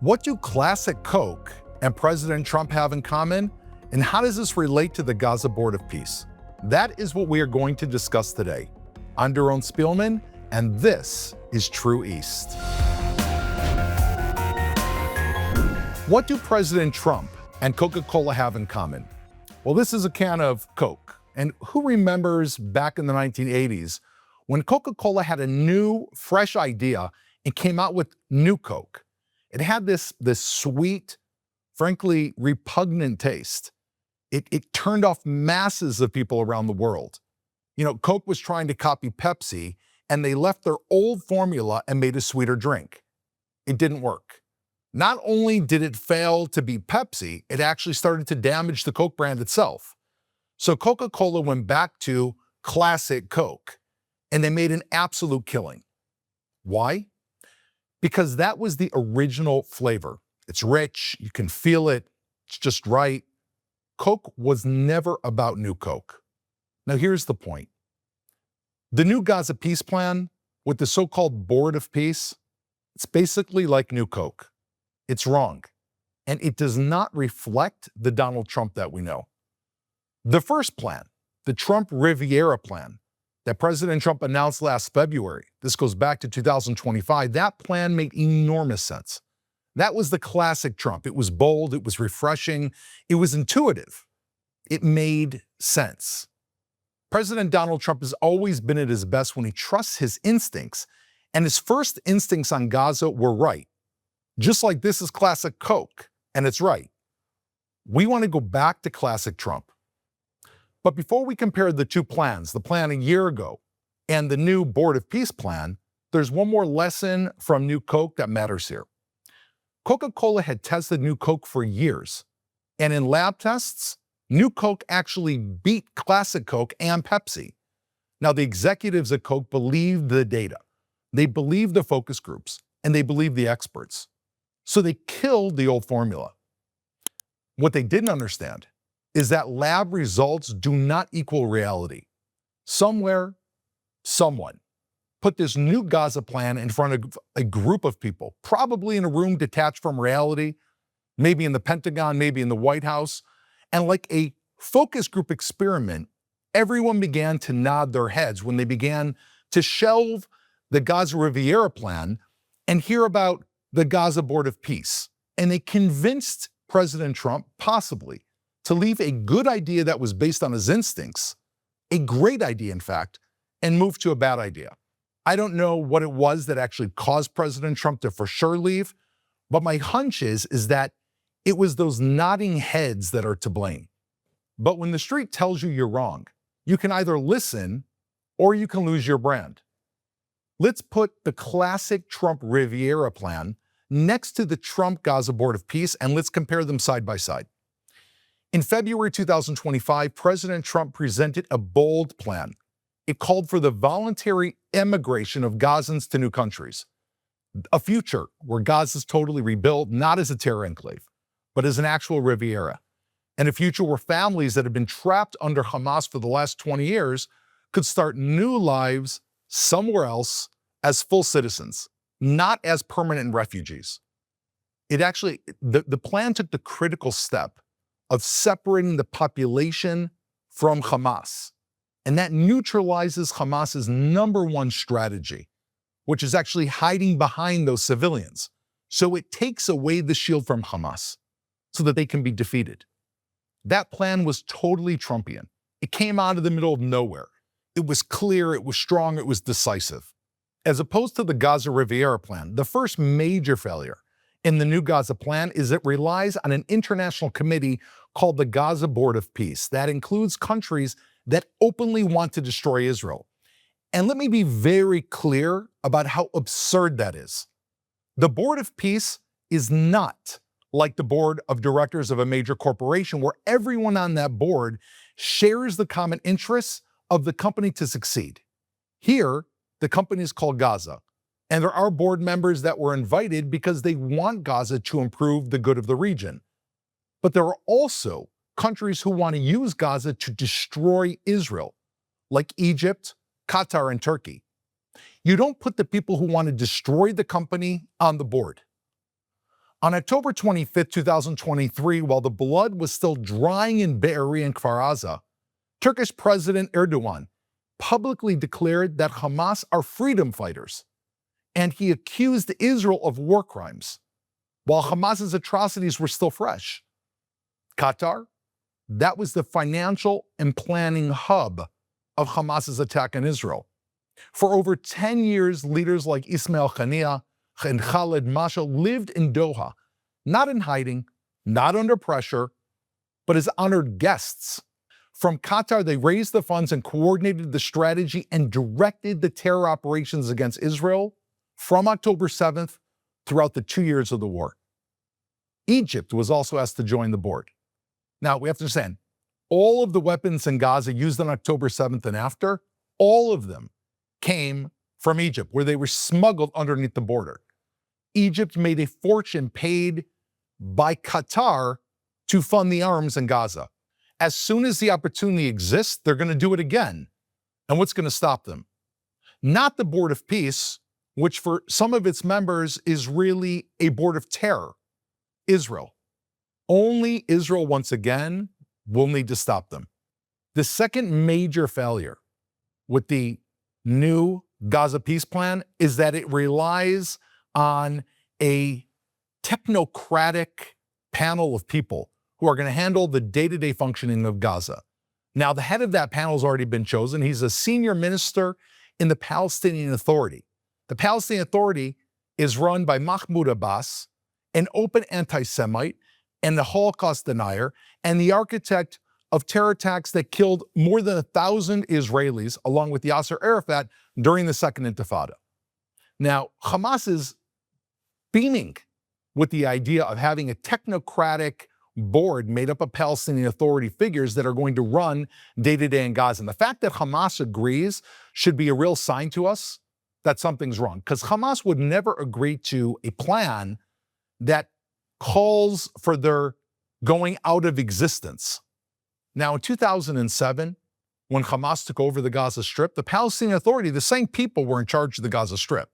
What do classic Coke and President Trump have in common? And how does this relate to the Gaza Board of Peace? That is what we are going to discuss today. I'm Doron Spielman, and this is True East. What do President Trump and Coca-Cola have in common? Well, this is a can of Coke. And who remembers back in the 1980s when Coca-Cola had a new, fresh idea and came out with New Coke? It had this sweet, frankly, repugnant taste. It turned off masses of people around the world. You know, Coke was trying to copy Pepsi, and they left their old formula and made a sweeter drink. It didn't work. Not only did it fail to beat Pepsi, it actually started to damage the Coke brand itself. So Coca-Cola went back to classic Coke, and they made an absolute killing. Why? Because that was the original flavor. It's rich, you can feel it, it's just right. Coke was never about New Coke. Now here's the point. The new Gaza peace plan with the so-called Board of Peace, it's basically like New Coke. It's wrong, and it does not reflect the Donald Trump that we know. The first plan, the Trump Riviera plan, that President Trump announced last February, this goes back to 2025, that plan made enormous sense. That was the classic Trump. It was bold, it was refreshing, it was intuitive. It made sense. President Donald Trump has always been at his best when he trusts his instincts, and his first instincts on Gaza were right. Just like this is classic Coke, and it's right. We want to go back to classic Trump. But before we compare the two plans, the plan a year ago and the new Board of Peace plan, there's one more lesson from New Coke that matters here. Coca-Cola had tested New Coke for years, and in lab tests, New Coke actually beat classic Coke and Pepsi. Now, the executives at Coke believed the data, they believed the focus groups, and they believed the experts. So they killed the old formula. What they didn't understand is that lab results do not equal reality. Somewhere, someone put this new Gaza plan in front of a group of people, probably in a room detached from reality, maybe in the Pentagon, maybe in the White House, and like a focus group experiment, everyone began to nod their heads when they began to shelve the Gaza Riviera plan and hear about the Gaza Board of Peace. And they convinced President Trump, possibly, to leave a good idea that was based on his instincts, a great idea, in fact, and move to a bad idea. I don't know what it was that actually caused President Trump to for sure leave, but my hunch is that it was those nodding heads that are to blame. But when the street tells you you're wrong, you can either listen or you can lose your brand. Let's put the classic Trump Riviera plan next to the Trump Gaza Board of Peace, and let's compare them side by side. In February 2025, President Trump presented a bold plan. It called for the voluntary emigration of Gazans to new countries. A future where Gaza is totally rebuilt, not as a terror enclave, but as an actual Riviera. And a future where families that have been trapped under Hamas for the last 20 years could start new lives somewhere else as full citizens, not as permanent refugees. The plan took the critical step of separating the population from Hamas. And that neutralizes Hamas's number one strategy, which is actually hiding behind those civilians. So it takes away the shield from Hamas so that they can be defeated. That plan was totally Trumpian. It came out of the middle of nowhere. It was clear, it was strong, it was decisive. As opposed to the Gaza Riviera plan, the first major failure in the new Gaza plan is it relies on an international committee called the Gaza Board of Peace that includes countries that openly want to destroy Israel. And let me be very clear about how absurd that is. The Board of Peace is not like the board of directors of a major corporation where everyone on that board shares the common interests of the company to succeed. Here, the company is called Gaza, and there are board members that were invited because they want Gaza to improve the good of the region. But there are also countries who want to use Gaza to destroy Israel, like Egypt, Qatar, and Turkey. You don't put the people who want to destroy the company on the board. On October 25, 2023, while the blood was still drying in Be'eri and Kfar Aza, Turkish President Erdogan publicly declared that Hamas are freedom fighters, and he accused Israel of war crimes, while Hamas's atrocities were still fresh. Qatar, that was the financial and planning hub of Hamas's attack on Israel. For over 10 years, leaders like Ismail Haniyeh and Khaled Masha lived in Doha, not in hiding, not under pressure, but as honored guests. From Qatar, they raised the funds and coordinated the strategy and directed the terror operations against Israel from October 7th throughout the 2 years of the war. Egypt was also asked to join the board. Now, we have to understand, all of the weapons in Gaza used on October 7th and after, all of them came from Egypt, where they were smuggled underneath the border. Egypt made a fortune paid by Qatar to fund the arms in Gaza. As soon as the opportunity exists, they're going to do it again. And what's going to stop them? Not the Board of Peace, which for some of its members is really a board of terror. Israel. Only Israel, once again, will need to stop them. The second major failure with the new Gaza peace plan is that it relies on a technocratic panel of people who are going to handle the day-to-day functioning of Gaza. Now, the head of that panel has already been chosen. He's a senior minister in the Palestinian Authority. The Palestinian Authority is run by Mahmoud Abbas, an open anti-Semite and the Holocaust denier, and the architect of terror attacks that killed more than 1,000 Israelis, along with Yasser Arafat, during the Second Intifada. Now, Hamas is beaming with the idea of having a technocratic board made up of Palestinian Authority figures that are going to run day-to-day in Gaza. And the fact that Hamas agrees should be a real sign to us that something's wrong, because Hamas would never agree to a plan that calls for their going out of existence. Now, in 2007, when Hamas took over the Gaza Strip, the Palestinian Authority, the same people were in charge of the Gaza Strip.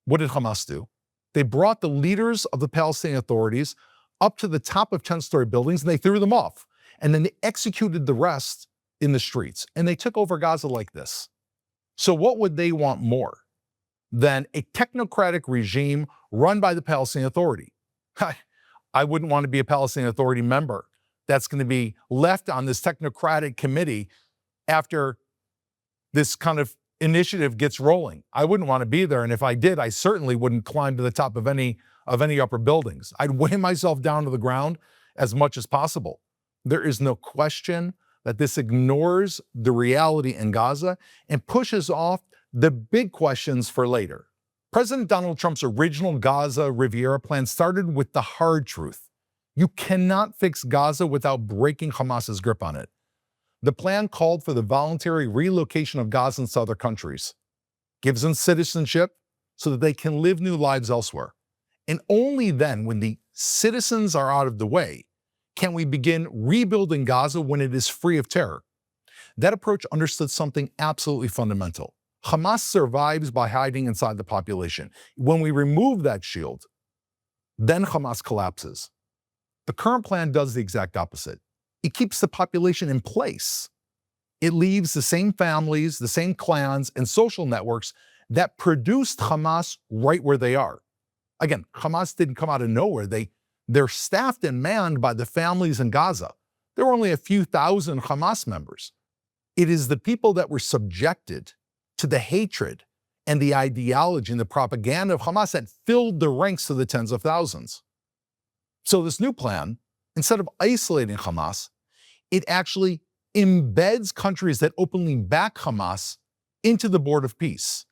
What did Hamas do? They brought the leaders of the Palestinian authorities up to the top of 10-story buildings and they threw them off. And then they executed the rest in the streets. And they took over Gaza like this. So what would they want more than a technocratic regime run by the Palestinian Authority? I wouldn't want to be a Palestinian Authority member that's going to be left on this technocratic committee after this kind of initiative gets rolling. I wouldn't want to be there, and if I did, I certainly wouldn't climb to the top of any upper buildings. I'd weigh myself down to the ground as much as possible. There is no question that this ignores the reality in Gaza and pushes off the big questions for later. President Donald Trump's original Gaza Riviera plan started with the hard truth. You cannot fix Gaza without breaking Hamas's grip on it. The plan called for the voluntary relocation of Gazans to other countries, gives them citizenship so that they can live new lives elsewhere. And only then, when the citizens are out of the way, can we begin rebuilding Gaza when it is free of terror. That approach understood something absolutely fundamental. Hamas survives by hiding inside the population. When we remove that shield, then Hamas collapses. The current plan does the exact opposite. It keeps the population in place. It leaves the same families, the same clans, and social networks that produced Hamas right where they are. Again, Hamas didn't come out of nowhere. They're staffed and manned by the families in Gaza. There were only a few thousand Hamas members. It is the people that were subjected to the hatred and the ideology and the propaganda of Hamas that filled the ranks to the tens of thousands. So this new plan, instead of isolating Hamas, it actually embeds countries that openly back Hamas into the Board of Peace,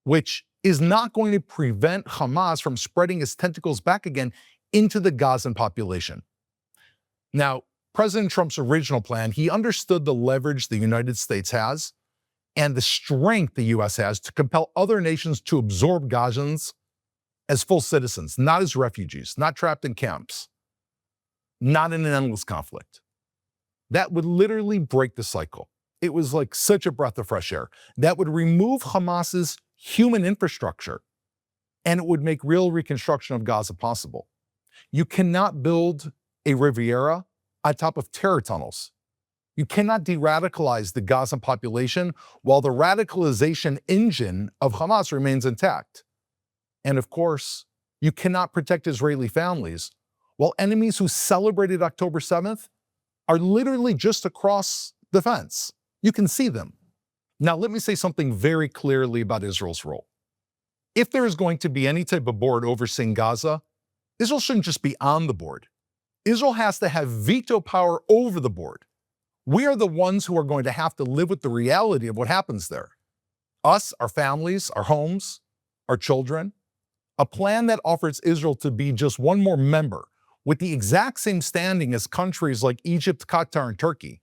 which is not going to prevent Hamas from spreading its tentacles back again into the Gazan population. Now, President Trump's original plan, he understood the leverage the United States has and the strength the U.S. has to compel other nations to absorb Gazans as full citizens, not as refugees, not trapped in camps, not in an endless conflict. That would literally break the cycle. It was like such a breath of fresh air. That would remove Hamas's human infrastructure, and it would make real reconstruction of Gaza possible. You cannot build a Riviera on top of terror tunnels. You cannot de-radicalize the Gaza population while the radicalization engine of Hamas remains intact. And of course, you cannot protect Israeli families while enemies who celebrated October 7th are literally just across the fence. You can see them. Now, let me say something very clearly about Israel's role. If there is going to be any type of board overseeing Gaza, Israel shouldn't just be on the board. Israel has to have veto power over the board. We are the ones who are going to have to live with the reality of what happens there. Us, our families, our homes, our children. A plan that offers Israel to be just one more member with the exact same standing as countries like Egypt, Qatar, and Turkey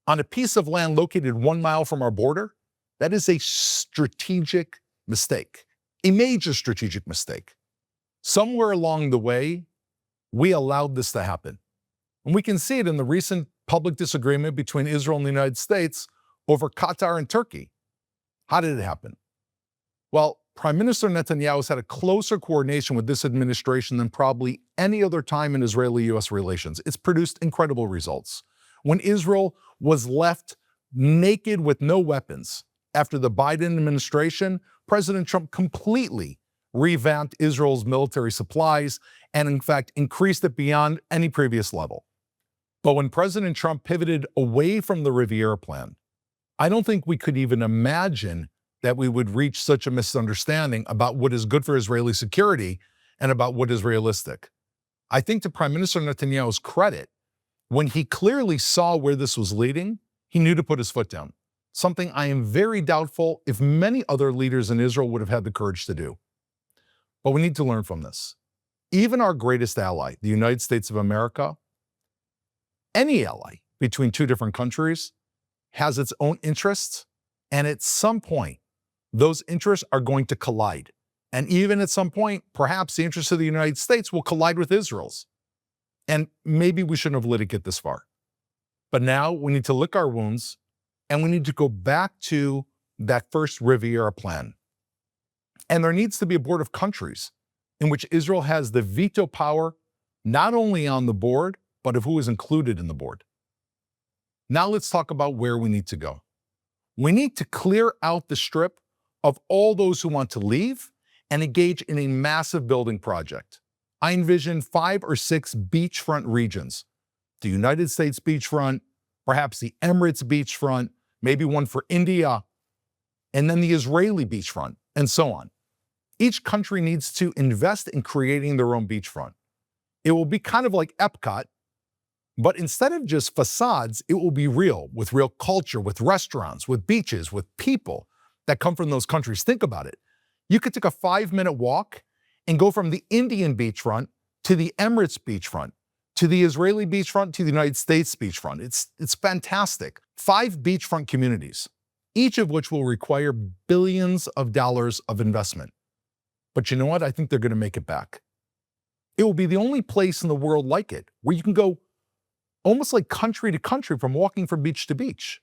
on a piece of land located 1 mile from our border, that is a strategic mistake, a major strategic mistake. Somewhere along the way, we allowed this to happen. And we can see it in the recent public disagreement between Israel and the United States over Qatar and Turkey. How did it happen? Well, Prime Minister Netanyahu has had a closer coordination with this administration than probably any other time in Israeli-US relations. It's produced incredible results. When Israel was left naked with no weapons after the Biden administration, President Trump completely revamped Israel's military supplies and, in fact, increased it beyond any previous level. But when President Trump pivoted away from the Riviera plan, I don't think we could even imagine that we would reach such a misunderstanding about what is good for Israeli security and about what is realistic. I think to Prime Minister Netanyahu's credit, when he clearly saw where this was leading, he knew to put his foot down, something I am very doubtful if many other leaders in Israel would have had the courage to do. But we need to learn from this. Even our greatest ally, the United States of America, any ally between two different countries, has its own interests, and at some point, those interests are going to collide. And even at some point, perhaps the interests of the United States will collide with Israel's. And maybe we shouldn't have let it get this far. But now we need to lick our wounds, and we need to go back to that first Riviera plan. And there needs to be a board of countries in which Israel has the veto power, not only on the board, but of who is included in the board. Now let's talk about where we need to go. We need to clear out the strip of all those who want to leave and engage in a massive building project. I envision 5 or 6 beachfront regions. The United States beachfront, perhaps the Emirates beachfront, maybe one for India, and then the Israeli beachfront, and so on. Each country needs to invest in creating their own beachfront. It will be kind of like Epcot, but instead of just facades, it will be real, with real culture, with restaurants, with beaches, with people that come from those countries. Think about it. You could take a 5-minute walk and go from the Indian beachfront to the Emirates beachfront, to the Israeli beachfront, to the United States beachfront. It's fantastic. 5 beachfront communities, each of which will require billions of dollars of investment. But you know what? I think they're going to make it back. It will be the only place in the world like it, where you can go almost like country to country from walking from beach to beach.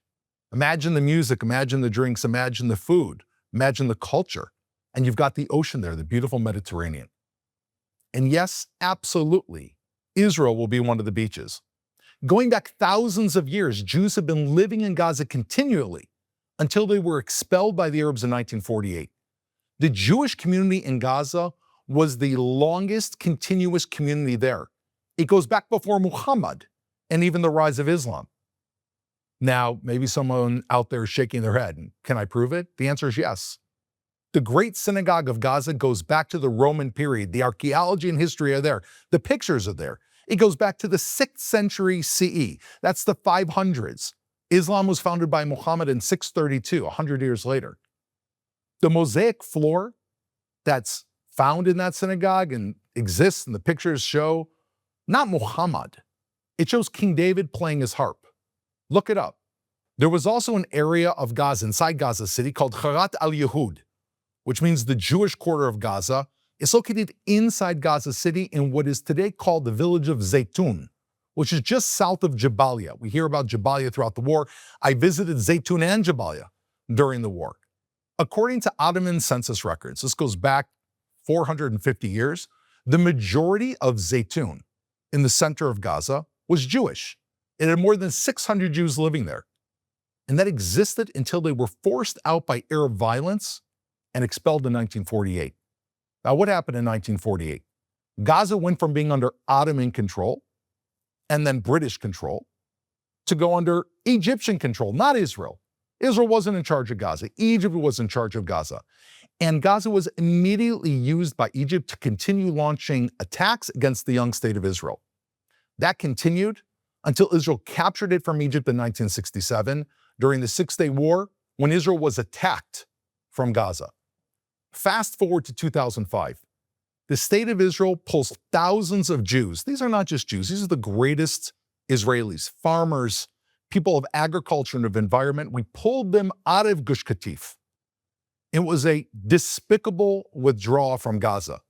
Imagine the music, imagine the drinks, imagine the food, imagine the culture. And you've got the ocean there, the beautiful Mediterranean. And yes, absolutely, Israel will be one of the beaches. Going back thousands of years, Jews have been living in Gaza continually until they were expelled by the Arabs in 1948. The Jewish community in Gaza was the longest continuous community there. It goes back before Muhammad and even the rise of Islam. Now, maybe someone out there is shaking their head. Can I prove it? The answer is yes. The Great Synagogue of Gaza goes back to the Roman period. The archaeology and history are there. The pictures are there. It goes back to the 6th century CE. That's the 500s. Islam was founded by Muhammad in 632, 100 years later. The mosaic floor that's found in that synagogue and exists and the pictures show, not Muhammad. It shows King David playing his harp. Look it up. There was also an area of Gaza inside Gaza City called Harat al-Yehud, which means the Jewish quarter of Gaza. It's located inside Gaza City in what is today called the village of Zaytun, which is just south of Jabalia. We hear about Jabalia throughout the war. I visited Zaytun and Jabalia during the war. According to Ottoman census records, this goes back 450 years, The majority of Zaytun, in the center of Gaza, was Jewish. It had more than 600 Jews living there. And that existed until they were forced out by Arab violence and expelled in 1948. Now, what happened in 1948? Gaza went from being under Ottoman control and then British control to go under Egyptian control, not Israel. Israel wasn't in charge of Gaza. Egypt was in charge of Gaza. And Gaza was immediately used by Egypt to continue launching attacks against the young state of Israel. That continued until Israel captured it from Egypt in 1967 during the Six-Day War, when Israel was attacked from Gaza. Fast forward to 2005. The state of Israel pulls thousands of Jews. These are not just Jews. These are the greatest Israelis, farmers, people of agriculture and of environment. We pulled them out of Gush Katif. It was a despicable withdrawal from Gaza.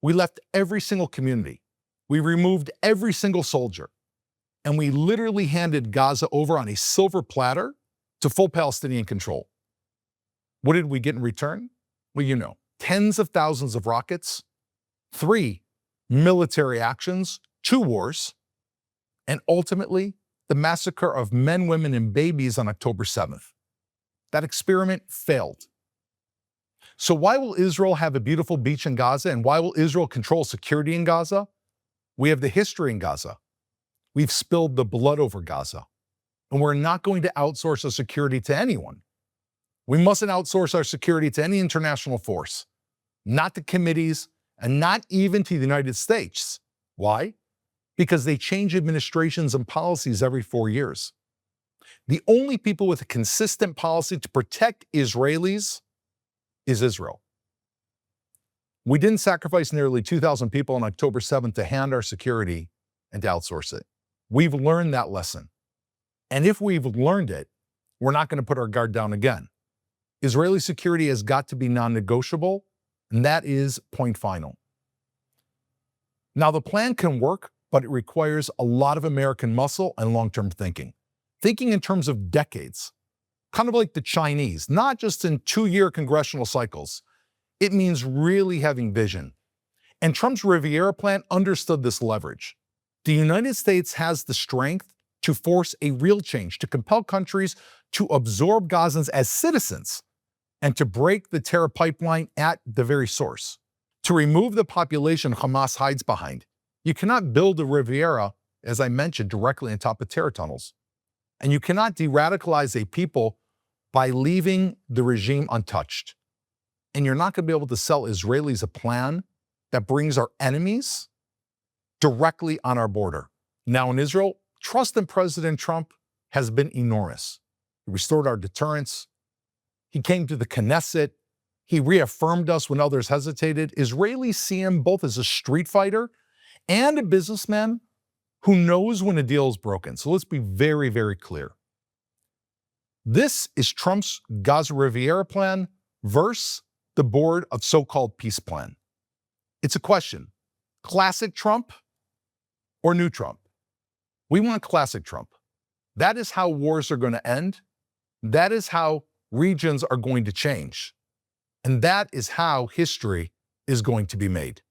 We left every single community. We removed every single soldier. And we literally handed Gaza over on a silver platter to full Palestinian control. What did we get in return? Well, you know, tens of thousands of rockets, 3 military actions, 2 wars, and ultimately the massacre of men, women, and babies on October 7th. That experiment failed. So why will Israel have a beautiful beach in Gaza, and why will Israel control security in Gaza? We have the history in Gaza. We've spilled the blood over Gaza, and we're not going to outsource our security to anyone. We mustn't outsource our security to any international force, not to committees, and not even to the United States. Why? Because they change administrations and policies every 4 years. The only people with a consistent policy to protect Israelis is Israel. We didn't sacrifice nearly 2,000 people on October 7th to hand our security and to outsource it. We've learned that lesson. And if we've learned it, we're not going to put our guard down again. Israeli security has got to be non-negotiable, and that is point final. Now, the plan can work, but it requires a lot of American muscle and long-term thinking. Thinking in terms of decades, kind of like the Chinese, not just in 2-year congressional cycles. It means really having vision. And Trump's Riviera plan understood this leverage. The United States has the strength to force a real change, to compel countries to absorb Gazans as citizens, and to break the terror pipeline at the very source, to remove the population Hamas hides behind. You cannot build a Riviera, as I mentioned, directly on top of terror tunnels. And you cannot de-radicalize a people by leaving the regime untouched. And you're not going to be able to sell Israelis a plan that brings our enemies directly on our border. Now in Israel, trust in President Trump has been enormous. He restored our deterrence. He came to the Knesset. He reaffirmed us when others hesitated. Israelis see him both as a street fighter and a businessman who knows when a deal is broken. So let's be very, very clear. This is Trump's Gaza Riviera plan versus the board of so-called peace plan. It's a question: classic Trump or new Trump? We want classic Trump. That is how wars are going to end. That is how regions are going to change. And that is how history is going to be made.